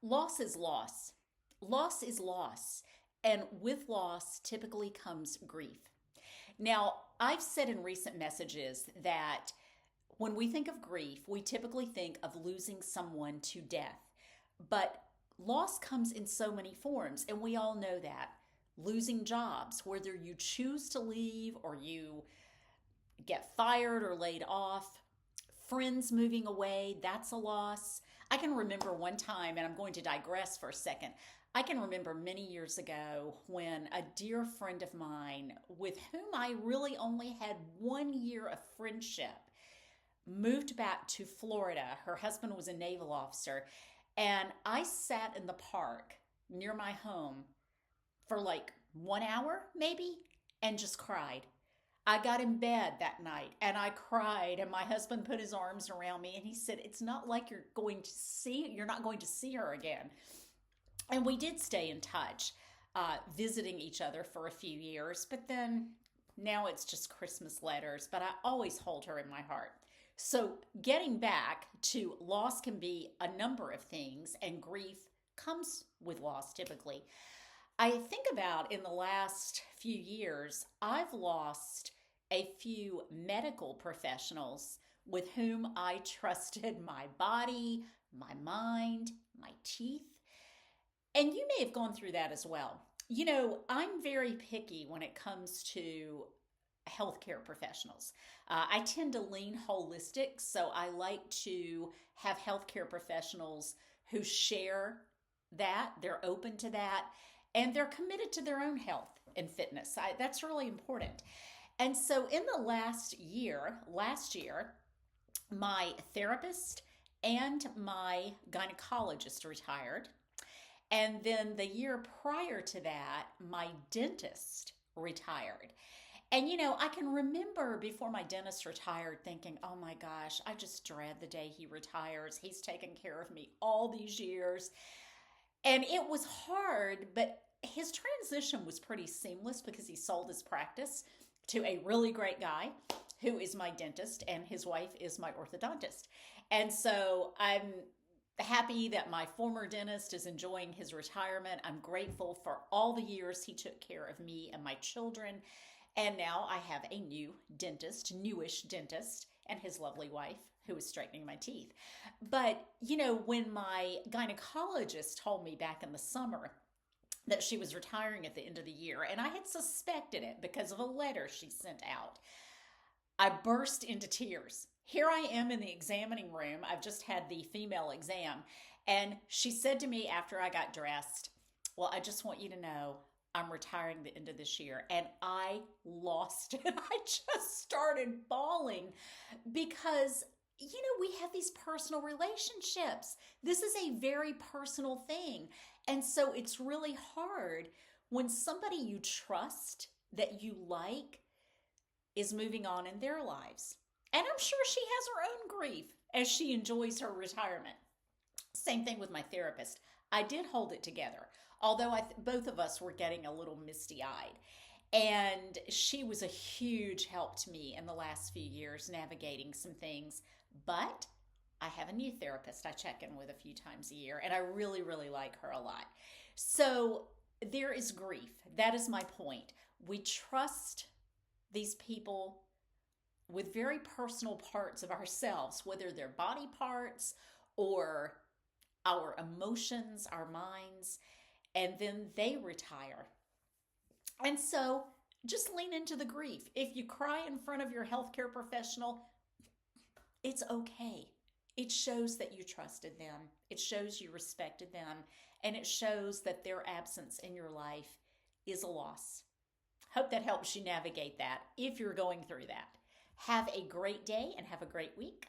Loss is loss. Loss is loss. And with loss typically comes grief. Now, I've said in recent messages that when we think of grief, we typically think of losing someone to death. But loss comes in so many forms, and we all know that. Losing jobs, whether you choose to leave or you get fired or laid off, friends moving away, that's a loss. I can remember one time, and I'm going to digress for a second. I can remember many years ago when a dear friend of mine, with whom I really only had 1 year of friendship, moved back to Florida. Her husband was a naval officer, and I sat in the park near my home for like 1 hour, maybe, and just cried. I got in bed that night and I cried, and my husband put his arms around me and he said, "It's not like you're not going to see her again." And we did stay in touch, visiting each other for a few years, but then now it's just Christmas letters, but I always hold her in my heart. So, getting back to loss can be a number of things, and grief comes with loss typically. I think about in the last few years, I've lost a few medical professionals with whom I trusted my body, my mind, my teeth. And you may have gone through that as well. I'm very picky when it comes to healthcare professionals. I tend to lean holistic, so I like to have healthcare professionals who share that, they're open to that, and they're committed to their own health and fitness. That's really important. And so in the last year, my therapist and my gynecologist retired. And then the year prior to that, my dentist retired. And I can remember before my dentist retired thinking, oh my gosh, I just dread the day he retires. He's taken care of me all these years. And it was hard, but his transition was pretty seamless because he sold his practice to a really great guy who is my dentist, and his wife is my orthodontist. And so I'm happy that my former dentist is enjoying his retirement. I'm grateful for all the years he took care of me and my children. And now I have a newish dentist, and his lovely wife who is straightening my teeth. But, when my gynecologist told me back in the summer that she was retiring at the end of the year, and I had suspected it because of a letter she sent out, I burst into tears. Here I am in the examining room. I've just had the female exam. And she said to me after I got dressed, "Well, I just want you to know I'm retiring the end of this year." And I lost it. I just started bawling because, we have these personal relationships. This is a very personal thing. And so it's really hard when somebody you trust, that you like, is moving on in their lives. And I'm sure she has her own grief as she enjoys her retirement. Same thing with my therapist. I did hold it together, although both of us were getting a little misty-eyed. And she was a huge help to me in the last few years navigating some things. But I have a new therapist I check in with a few times a year, and I really, really like her a lot. So there is grief. That is my point. We trust these people with very personal parts of ourselves, whether they're body parts or our emotions, our minds, and then they retire. And so just lean into the grief. If you cry in front of your healthcare professional, it's okay. It shows that you trusted them. It shows you respected them. And it shows that their absence in your life is a loss. Hope that helps you navigate that if you're going through that. Have a great day and have a great week.